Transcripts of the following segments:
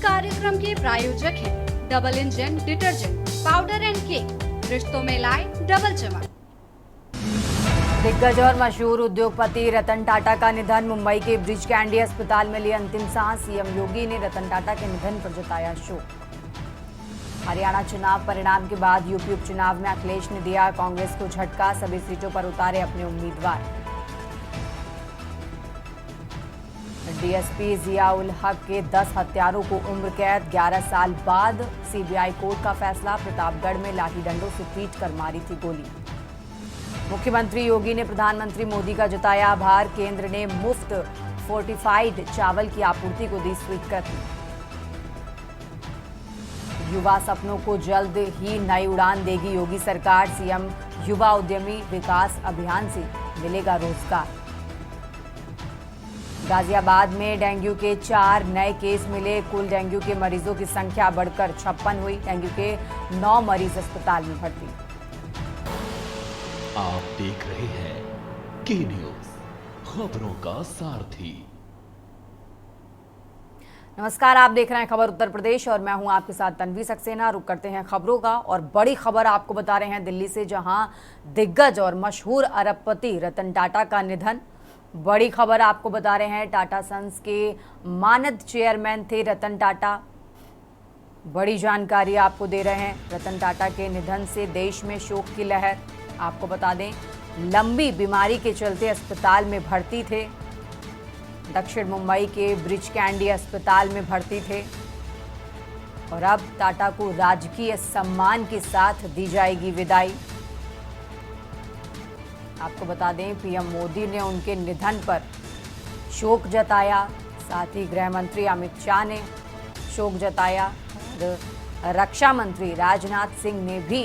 कार्यक्रम के प्रायोजक हैं double engine detergent powder and cake, रिश्तों में लाए डबल चमक। दिग्गज और मशहूर उद्योगपति रतन टाटा का निधन, मुंबई के ब्रिज कैंडी अस्पताल में ली अंतिम सांस। सीएम योगी ने रतन टाटा के निधन पर जताया शोक। हरियाणा चुनाव परिणाम के बाद यूपी उपचुनाव में अखिलेश ने दिया कांग्रेस को झटका, सभी सीटों पर उतारे अपने उम्मीदवार। डीएसपी जिया उल हक के 10 हत्यारों को उम्र कैद, 11 साल बाद सीबीआई कोर्ट का फैसला। प्रतापगढ़ में लाठी डंडों से पीटकर मारी थी गोली। मुख्यमंत्री योगी ने प्रधानमंत्री मोदी का जताया आभार, केंद्र ने मुफ्त फोर्टिफाइड चावल की आपूर्ति को दी स्वीकृति। युवा सपनों को जल्द ही नई उड़ान देगी योगी सरकार, सीएम युवा उद्यमी विकास अभियान से मिलेगा रोजगार। गाजियाबाद में डेंगू के 4 नए केस मिले, कुल डेंगू के मरीजों की संख्या बढ़कर 56 हुई। डेंगू के 9 मरीज अस्पताल में भर्ती। आप देख रहे हैं के न्यूज, खबरों का सारथी। नमस्कार, आप देख रहे हैं खबर उत्तर प्रदेश और मैं हूं आपके साथ तन्वी सक्सेना। रुक करते हैं खबरों का और बड़ी खबर आपको बता रहे हैं दिल्ली से, जहां दिग्गज और मशहूर अरबपति रतन टाटा का निधन। बड़ी खबर आपको बता रहे हैं, टाटा सन्स के मानद चेयरमैन थे रतन टाटा। बड़ी जानकारी आपको दे रहे हैं, रतन टाटा के निधन से देश में शोक की लहर। आपको बता दें, लंबी बीमारी के चलते अस्पताल में भर्ती थे। दक्षिण मुंबई के ब्रिज कैंडी अस्पताल में भर्ती थे और अब टाटा को राजकीय सम्मान के साथ दी जाएगी विदाई। आपको बता दें, पीएम मोदी ने उनके निधन पर शोक जताया, साथ ही गृह मंत्री अमित शाह ने शोक जताया और रक्षा मंत्री राजनाथ सिंह ने भी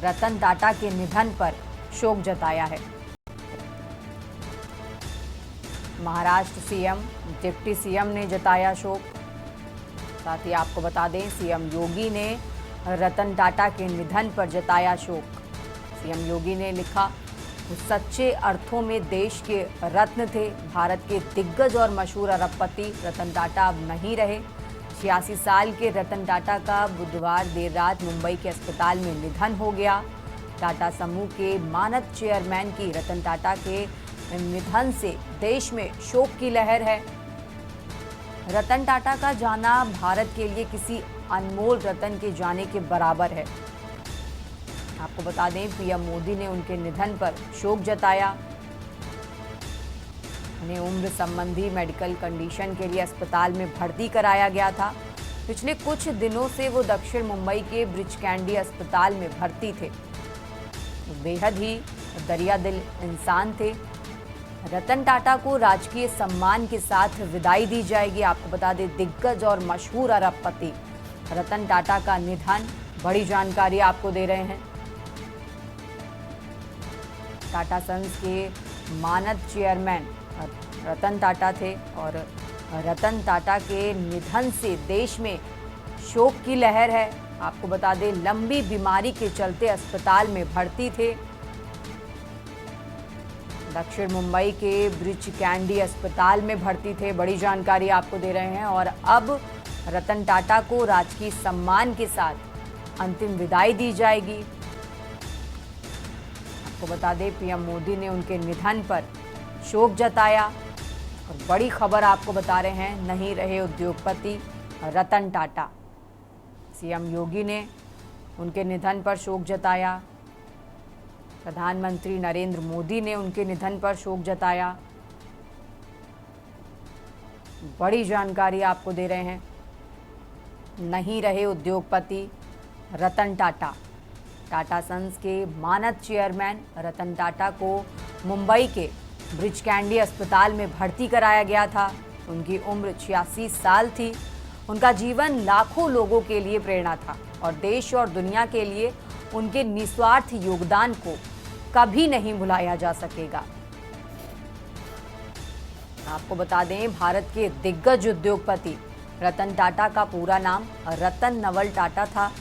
रतन टाटा के निधन पर शोक जताया है। महाराष्ट्र सीएम, डिप्टी सीएम ने जताया शोक। साथ ही आपको बता दें, सीएम योगी ने रतन टाटा के निधन पर जताया शोक। सीएम योगी ने लिखा, वो सच्चे अर्थों में देश के रत्न थे। भारत के दिग्गज और मशहूर अरबपति रतन टाटा अब नहीं रहे। 86 साल के रतन टाटा का बुधवार देर रात मुंबई के अस्पताल में निधन हो गया। टाटा समूह के मानद चेयरमैन की रतन टाटा के निधन से देश में शोक की लहर है। रतन टाटा का जाना भारत के लिए किसी अनमोल रतन के जाने के बराबर है। आपको बता दें, पीएम मोदी ने उनके निधन पर शोक जताया। उन्हें उम्र संबंधी मेडिकल कंडीशन के लिए अस्पताल में भर्ती कराया गया था। पिछले कुछ दिनों से वो दक्षिण मुंबई के ब्रिज कैंडी अस्पताल में भर्ती थे। बेहद ही दरिया दिल इंसान थे। रतन टाटा को राजकीय सम्मान के साथ विदाई दी जाएगी। आपको बता दें, दिग्गज और मशहूर अरबपति रतन टाटा का निधन, बड़ी जानकारी आपको दे रहे हैं। टाटा सन्स के मानद चेयरमैन रतन टाटा थे और रतन टाटा के निधन से देश में शोक की लहर है। आपको बता दें, लंबी बीमारी के चलते अस्पताल में भर्ती थे। दक्षिण मुंबई के ब्रिज कैंडी अस्पताल में भर्ती थे। बड़ी जानकारी आपको दे रहे हैं और अब रतन टाटा को राजकीय सम्मान के साथ अंतिम विदाई दी जाएगी। आपको बता दें, पीएम मोदी ने उनके निधन पर शोक जताया और बड़ी खबर आपको बता रहे हैं, नहीं रहे उद्योगपति रतन टाटा। सीएम योगी ने उनके निधन पर शोक जताया। प्रधानमंत्री नरेंद्र मोदी ने उनके निधन पर शोक जताया। बड़ी जानकारी आपको दे रहे हैं, नहीं रहे उद्योगपति रतन टाटा। टाटा सन्स के मानद चेयरमैन रतन टाटा को मुंबई के ब्रिज कैंडी अस्पताल में भर्ती कराया गया था। उनकी उम्र 86 साल थी। उनका जीवन लाखों लोगों के लिए प्रेरणा था और देश और दुनिया के लिए उनके निस्वार्थ योगदान को कभी नहीं भुलाया जा सकेगा। आपको बता दें, भारत के दिग्गज उद्योगपति रतन टाटा का पूरा नाम रतन नवल टाटा था।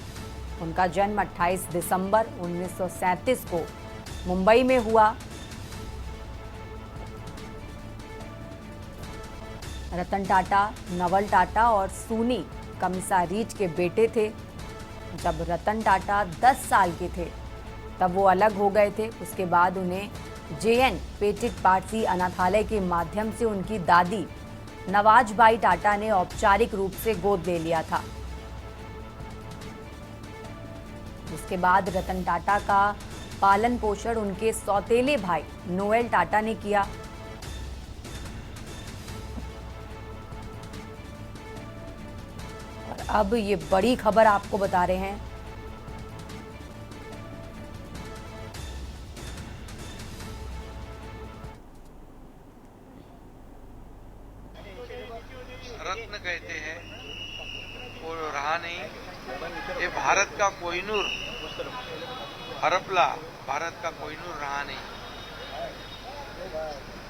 उनका जन्म 28 दिसंबर 1937 को मुंबई में हुआ। रतन टाटा नवल टाटा और सूनी कमिसारीज के बेटे थे। जब रतन टाटा 10 साल के थे तब वो अलग हो गए थे। उसके बाद उन्हें JN पेटिट पारसी अनाथालय के माध्यम से उनकी दादी नवाजबाई टाटा ने औपचारिक रूप से गोद ले लिया था। उसके बाद रतन टाटा का पालन पोषण उनके सौतेले भाई नोएल टाटा ने किया। और अब ये बड़ी खबर आपको बता रहे हैं। रत्न कहते हैं वो रहा नहीं। ये भारत का कोहिनूर हरपला, भारत का कोहिनूर रहा नहीं,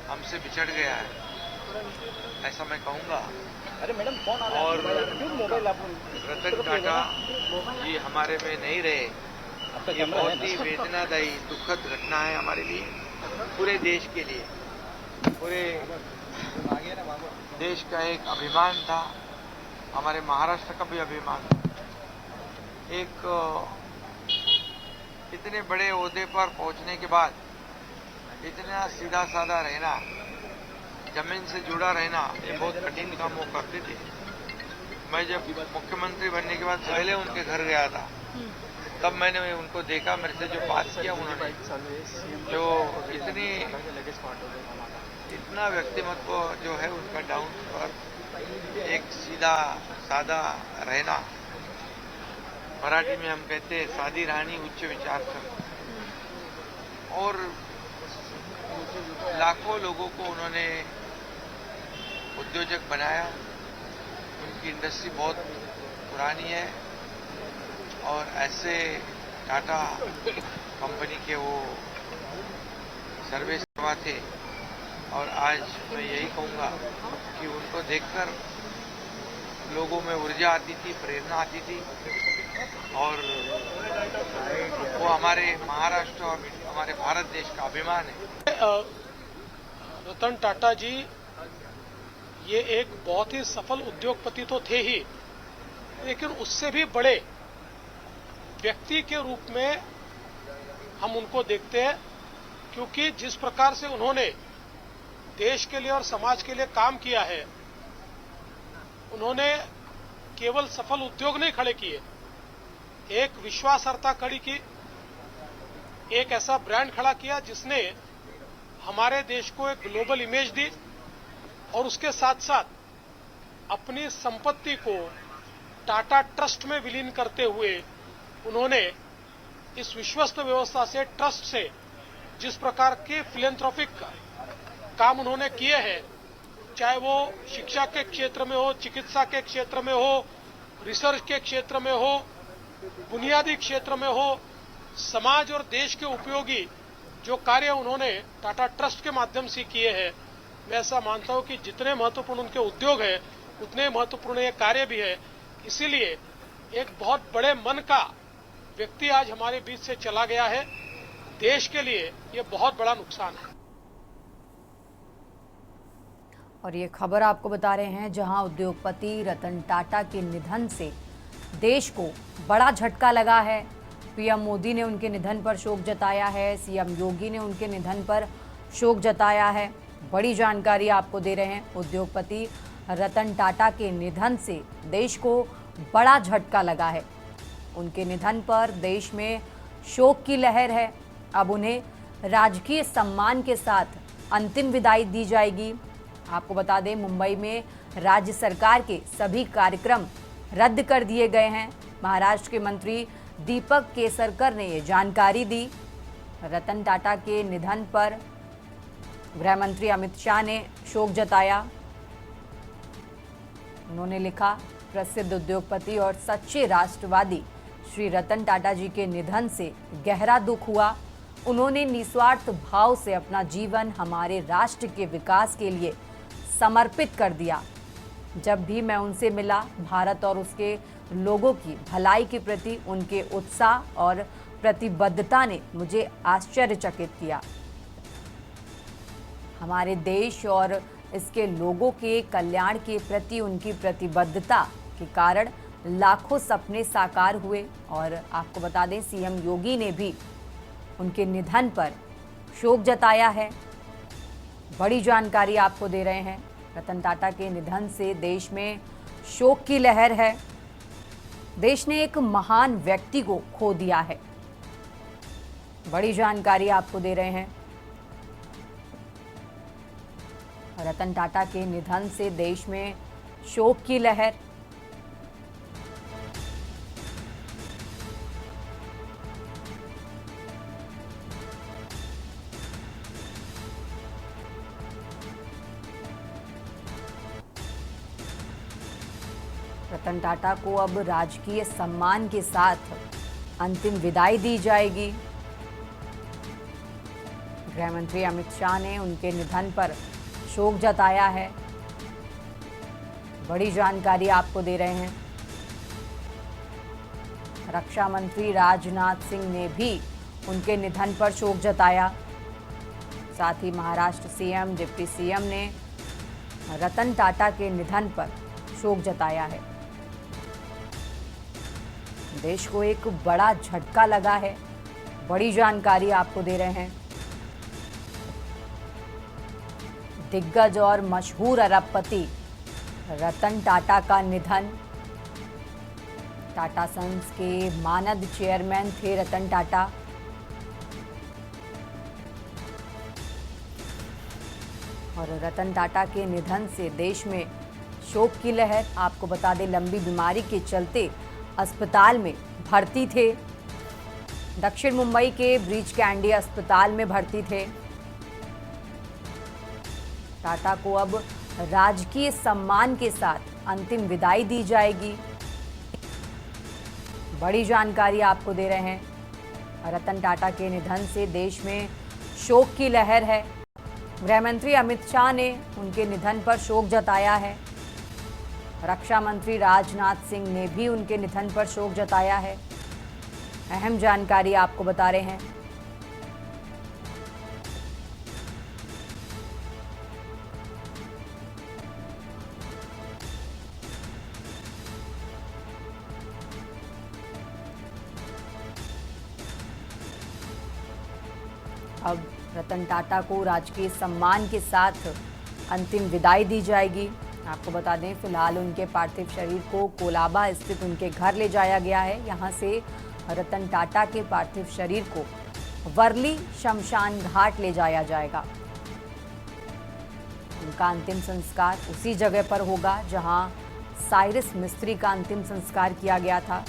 हमसे बिछड़ गया है, ऐसा मैं कहूंगा। अरे मैडम कौन आ रहा है? और मोबाइल आप रतन टाटा जी हमारे में नहीं रहे, ये बहुत ही वेदनादायी दुखद घटना है हमारे लिए, पूरे देश के लिए। पूरे देश का एक अभिमान था, हमारे महाराष्ट्र का भी अभिमान था। एक इतने बड़े ओहदे पर पहुंचने के बाद इतना सीधा साधा रहना, जमीन से जुड़ा रहना, ये बहुत कठिन काम वो करते थे। मैं जब मुख्यमंत्री बनने के बाद पहले उनके घर गया था, तब मैंने उनको देखा, मेरे से जो बात किया उन्होंने, जो इतना व्यक्तिमत्व जो है उनका डाउन पर, एक सीधा सादा रहना, मराठी में हम कहते हैं सादी रानी उच्च विचार कर, और लाखों लोगों को उन्होंने उद्योजक बनाया। उनकी इंडस्ट्री बहुत पुरानी है और ऐसे टाटा कंपनी के वो सर्वेसर्वा थे। और आज मैं यही कहूँगा कि उनको देखकर लोगों में ऊर्जा आती थी, प्रेरणा आती थी, और वो हमारे महाराष्ट्र और हमारे भारत देश का अभिमान है। रतन टाटा जी ये एक बहुत ही सफल उद्योगपति तो थे ही, लेकिन उससे भी बड़े व्यक्ति के रूप में हम उनको देखते हैं, क्योंकि जिस प्रकार से उन्होंने देश के लिए और समाज के लिए काम किया है, उन्होंने केवल सफल उद्योग नहीं खड़े किए, एक विश्वासार्हता खड़ी की, एक ऐसा ब्रांड खड़ा किया जिसने हमारे देश को एक ग्लोबल इमेज दी, और उसके साथ साथ अपनी संपत्ति को टाटा ट्रस्ट में विलीन करते हुए उन्होंने इस विश्वस्त व्यवस्था से, ट्रस्ट से जिस प्रकार के फिलेंथ्रोपिक काम उन्होंने किए हैं, चाहे वो शिक्षा के क्षेत्र में हो, चिकित्सा के क्षेत्र में हो, रिसर्च के क्षेत्र में हो, बुनियादी क्षेत्र में हो, समाज और देश के उपयोगी जो कार्य उन्होंने टाटा ट्रस्ट के माध्यम से किए हैं, मैं ऐसा मानता हूं कि जितने महत्वपूर्ण उनके उद्योग है उतने महत्वपूर्ण ये कार्य भी है। इसीलिए एक बहुत बड़े मन का व्यक्ति आज हमारे बीच से चला गया है, देश के लिए ये बहुत बड़ा नुकसान है। और ये खबर आपको बता रहे हैं जहां उद्योगपति रतन टाटा के निधन से देश को बड़ा झटका लगा है। पीएम मोदी ने उनके निधन पर शोक जताया है, सीएम योगी ने उनके निधन पर शोक जताया है। बड़ी जानकारी आपको दे रहे हैं। उद्योगपति रतन टाटा के निधन से देश को बड़ा झटका लगा है। उनके निधन पर देश में शोक की लहर है। अब उन्हें राजकीय सम्मान के साथ अंतिम विदाई दी जाएगी। आपको बता दें, मुंबई में राज्य सरकार के सभी कार्यक्रम रद्द कर दिए गए हैं। महाराष्ट्र के मंत्री दीपक केसरकर ने ये जानकारी दी। रतन टाटा के निधन पर गृह मंत्री अमित शाह ने शोक जताया। उन्होंने लिखा, प्रसिद्ध उद्योगपति और सच्चे राष्ट्रवादी श्री रतन टाटा जी के निधन से गहरा दुख हुआ। उन्होंने निस्वार्थ भाव से अपना जीवन हमारे राष्ट्र के विकास के लिए समर्पित कर दिया। जब भी मैं उनसे मिला, भारत और उसके लोगों की भलाई के प्रति उनके उत्साह और प्रतिबद्धता ने मुझे आश्चर्यचकित किया। हमारे देश और इसके लोगों के कल्याण के प्रति उनकी प्रतिबद्धता के कारण लाखों सपने साकार हुए। और आपको बता दें, सीएम योगी ने भी उनके निधन पर शोक जताया है। बड़ी जानकारी आपको दे रहे हैं। रतन टाटा के निधन से देश में शोक की लहर है। देश ने एक महान व्यक्ति को खो दिया है। बड़ी जानकारी आपको दे रहे हैं। रतन टाटा के निधन से देश में शोक की लहर। रतन टाटा को अब राजकीय सम्मान के साथ अंतिम विदाई दी जाएगी। गृह मंत्री अमित शाह ने उनके निधन पर शोक जताया है। बड़ी जानकारी आपको दे रहे हैं। रक्षा मंत्री राजनाथ सिंह ने भी उनके निधन पर शोक जताया। साथ ही महाराष्ट्र सीएम, डिप्टी सीएम ने रतन टाटा के निधन पर शोक जताया है। देश को एक बड़ा झटका लगा है। बड़ी जानकारी आपको दे रहे हैं। दिग्गज और मशहूर अरबपति रतन टाटा का निधन। टाटा सन्स के मानद चेयरमैन थे रतन टाटा। और रतन टाटा के निधन से देश में शोक की लहर। आपको बता दें, लंबी बीमारी के चलते अस्पताल में भर्ती थे। दक्षिण मुंबई के ब्रीच कैंडी अस्पताल में भर्ती थे। टाटा को अब राजकीय सम्मान के साथ अंतिम विदाई दी जाएगी। बड़ी जानकारी आपको दे रहे हैं। रतन टाटा के निधन से देश में शोक की लहर है। गृह मंत्री अमित शाह ने उनके निधन पर शोक जताया है। रक्षा मंत्री राजनाथ सिंह ने भी उनके निधन पर शोक जताया है। अहम जानकारी आपको बता रहे हैं। अब रतन टाटा को राजकीय सम्मान के साथ अंतिम विदाई दी जाएगी। आपको बता दें, फिलहाल उनके पार्थिव शरीर को कोलाबा स्थित उनके घर ले जाया गया है। यहां से रतन टाटा के पार्थिव शरीर को वर्ली शमशान घाट ले जाया जाएगा। उनका अंतिम संस्कार उसी जगह पर होगा जहां साइरस मिस्त्री का अंतिम संस्कार किया गया था।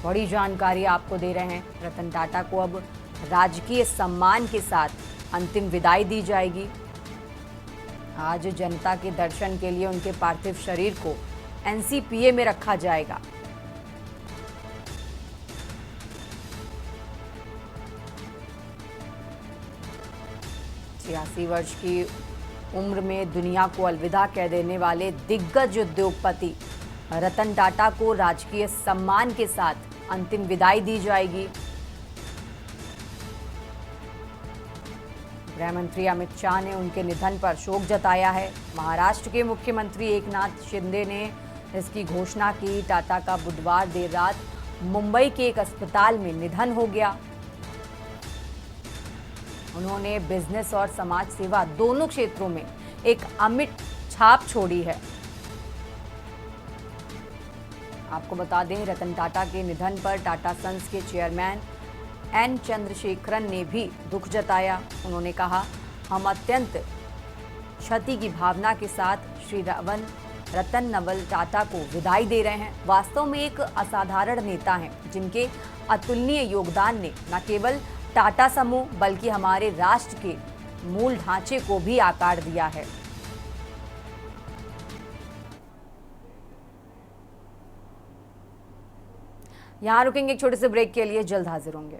बड़ी जानकारी आपको दे रहे हैं। रतन टाटा को अब राजकीय सम्मान के साथ अंतिम विदाई दी जाएगी। आज जनता के दर्शन के लिए उनके पार्थिव शरीर को एनसीपीए में रखा जाएगा। छियासी वर्ष की उम्र में दुनिया को अलविदा कह देने वाले दिग्गज उद्योगपति रतन टाटा को राजकीय सम्मान के साथ अंतिम विदाई दी जाएगी। गृह मंत्री अमित शाह ने उनके निधन पर शोक जताया है। महाराष्ट्र के मुख्यमंत्री एकनाथ शिंदे ने इसकी घोषणा की। टाटा का बुधवार देर रात मुंबई के एक अस्पताल में निधन हो गया। उन्होंने बिजनेस और समाज सेवा दोनों क्षेत्रों में एक अमिट छाप छोड़ी है। आपको बता दें, रतन टाटा के निधन पर टाटा सन्स के चेयरमैन एन चंद्रशेखरन ने भी दुख जताया। उन्होंने कहा, हम अत्यंत क्षति की भावना के साथ श्री रतन नवल टाटा को विदाई दे रहे हैं। वास्तव में एक असाधारण नेता हैं जिनके अतुलनीय योगदान ने न केवल टाटा समूह बल्कि हमारे राष्ट्र के मूल ढांचे को भी आकार दिया है। यहां रुकेंगे एक छोटे से ब्रेक के लिए, जल्द हाजिर होंगे।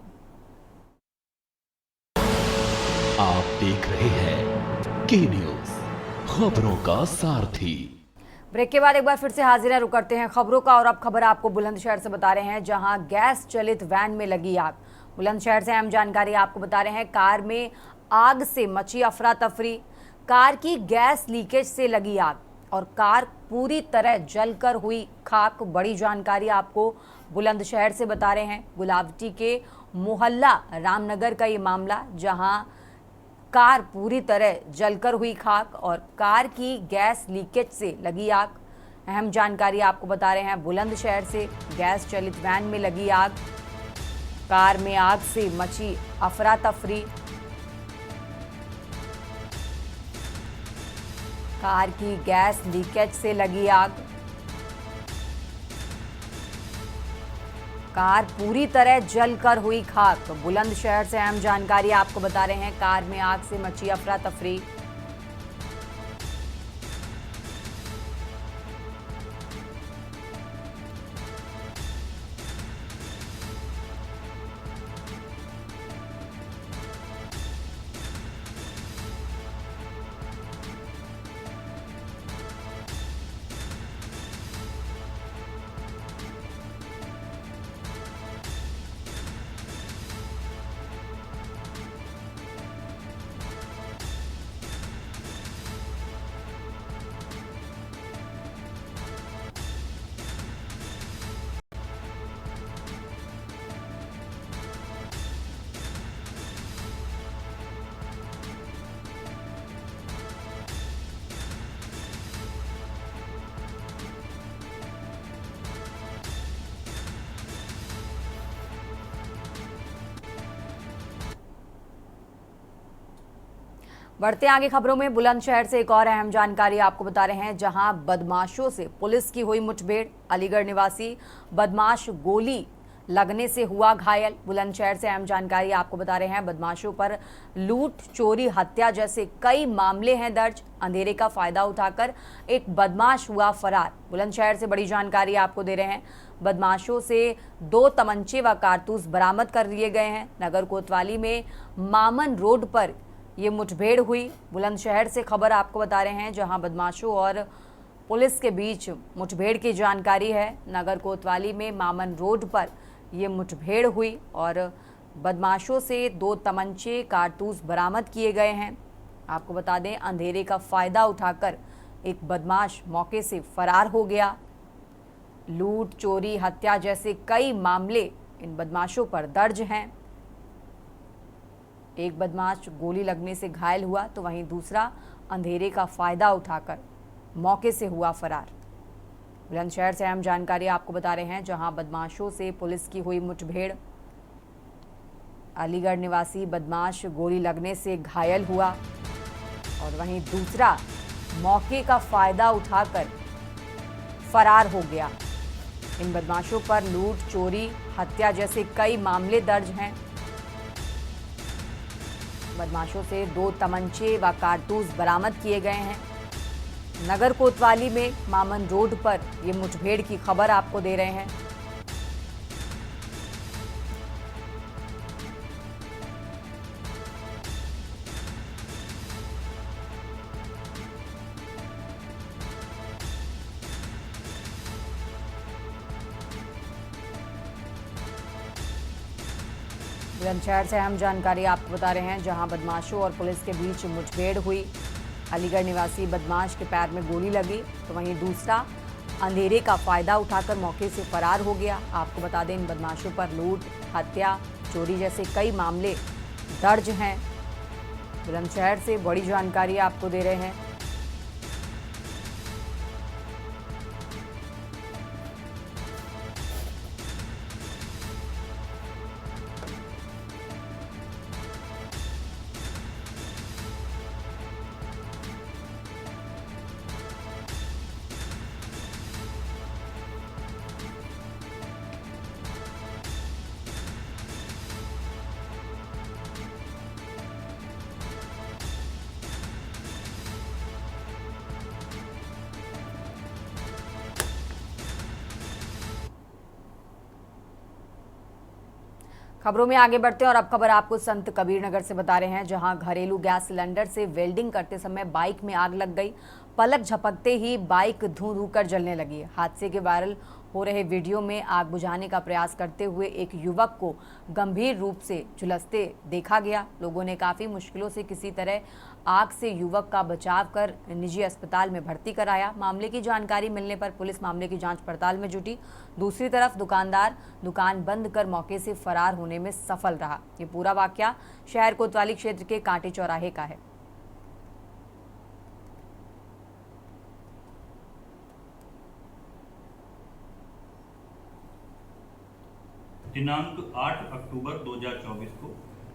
आप देख रहे हैं के न्यूज, खबरों का सारथी। ब्रेक के बाद एक बार फिर से हाजिर है, रुक करते हैं खबरों का। और अब खबर आपको बुलंदशहर से बता रहे हैं, जहां गैस चलित वैन में लगी आग। बुलंदशहर से अहम जानकारी आपको बता रहे हैं। कार में आग से मची अफरा तफरी। कार की गैस लीकेज से लगी आग और कार पूरी तरह जलकर हुई खाक। बड़ी जानकारी आपको बुलंदशहर से बता रहे हैं। गुलावटी के मोहल्ला रामनगर का ये मामला, जहां कार पूरी तरह जलकर हुई खाक और कार की गैस लीकेज से लगी आग। अहम जानकारी आपको बता रहे हैं बुलंदशहर से। गैस चलित वैन में लगी आग। कार में आग से मची अफरा तफरी। कार की गैस लीकेज से लगी आग। कार पूरी तरह जलकर हुई खाक। बुलंदशहर से अहम जानकारी आपको बता रहे हैं। कार में आग से मची अफरा तफरी। बढ़ते आगे खबरों में, बुलंदशहर से एक और अहम जानकारी आपको बता रहे हैं, जहां बदमाशों से पुलिस की हुई मुठभेड़। अलीगढ़ निवासी बदमाश गोली लगने से हुआ घायल। बुलंदशहर से अहम जानकारी आपको बता रहे हैं। बदमाशों पर लूट, चोरी, हत्या जैसे कई मामले हैं दर्ज। अंधेरे का फायदा उठाकर एक बदमाश हुआ फरार। बुलंदशहर से बड़ी जानकारी आपको दे रहे हैं। बदमाशों से 2 तमंचे व कारतूस बरामद कर लिए गए हैं। नगर कोतवाली में मामन रोड पर ये मुठभेड़ हुई। बुलंदशहर से खबर आपको बता रहे हैं, जहां बदमाशों और पुलिस के बीच मुठभेड़ की जानकारी है। नगर कोतवाली में मामन रोड पर ये मुठभेड़ हुई और बदमाशों से 2 तमंचे, कारतूस बरामद किए गए हैं। आपको बता दें, अंधेरे का फायदा उठाकर एक बदमाश मौके से फरार हो गया। लूट, चोरी, हत्या जैसे कई मामले इन बदमाशों पर दर्ज हैं। एक बदमाश गोली लगने से घायल हुआ, तो वहीं दूसरा अंधेरे का फायदा उठाकर मौके से हुआ फरार। बुलंदशहर से अहम जानकारी आपको बता रहे हैं, जहां बदमाशों से पुलिस की हुई मुठभेड़। अलीगढ़ निवासी बदमाश गोली लगने से घायल हुआ और वहीं दूसरा मौके का फायदा उठाकर फरार हो गया। इन बदमाशों पर लूट, चोरी, हत्या जैसे कई मामले दर्ज हैं। बदमाशों से 2 तमंचे व कारतूस बरामद किए गए हैं। नगर कोतवाली में मामन रोड पर ये मुठभेड़ की खबर आपको दे रहे हैं। बुलंदशहर से अहम जानकारी आपको बता रहे हैं, जहां बदमाशों और पुलिस के बीच मुठभेड़ हुई। अलीगढ़ निवासी बदमाश के पैर में गोली लगी, तो वहीं दूसरा अंधेरे का फायदा उठाकर मौके से फरार हो गया। आपको बता दें, इन बदमाशों पर लूट, हत्या, चोरी जैसे कई मामले दर्ज हैं। बुलंदशहर से बड़ी जानकारी आपको दे रहे हैं। खबरों में आगे बढ़ते हैं और अब खबर आपको संत कबीर नगर से बता रहे हैं, जहां घरेलू गैस सिलेंडर से वेल्डिंग करते समय बाइक में आग लग गई। पलक झपकते ही बाइक धुआं कर जलने लगी। हादसे के वायरल हो रहे वीडियो में आग बुझाने का प्रयास करते हुए एक युवक को गंभीर रूप से झुलसते देखा गया। लोगों ने काफ़ी मुश्किलों से किसी तरह आग से युवक का बचाव कर निजी अस्पताल में भर्ती कराया। मामले की जानकारी मिलने पर पुलिस मामले की जांच पड़ताल में जुटी। दूसरी तरफ दुकानदार दुकान बंद कर मौके से फरार होने में सफल रहा। ये पूरा वाकया शहर कोतवाली क्षेत्र के कांटे चौराहे का है। दिनांक 8 अक्टूबर 2024 को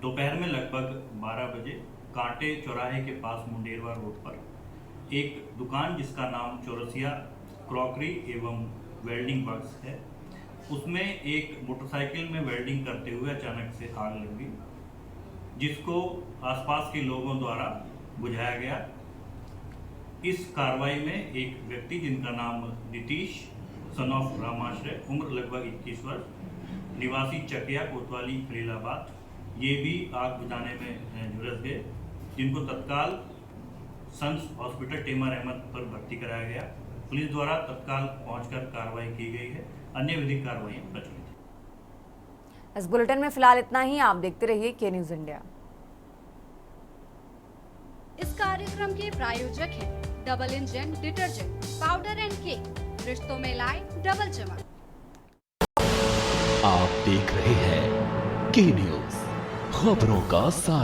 दोपहर में लगभग 12 बजे कांटे चौराहे के पास मुंडेरवा रोड पर एक दुकान जिसका नाम चौरसिया क्रॉकरी एवं वेल्डिंग वर्क्स है, उसमें एक मोटरसाइकिल में वेल्डिंग करते हुए अचानक से आग लग गई, जिसको आसपास के लोगों द्वारा बुझाया गया। इस कार्रवाई में एक व्यक्ति जिनका नाम नीतीश सन ऑफ रामाश्रय, उम्र लगभग 21 वर्ष, निवासी चकिया कोतवाली खलीलाबाद, ये भी आग बुझाने में झुलस गए, जिनको तत्काल सन्स हॉस्पिटल टेमर अहमद पर भर्ती कराया गया। पुलिस द्वारा तत्काल पहुंचकर कार्रवाई की गई है। अन्य विधिक कार्रवाइयां प्रचलित हैं। इस बुलेटिन में फिलहाल इतना ही। आप देखते रहिए के न्यूज इंडिया। इस कार्यक्रम के प्रायोजक हैं double engine detergent powder and cake, रिश्तों में लाए डबल चमक। आप देख रहे हैं के न्यूज, खबरों का सार।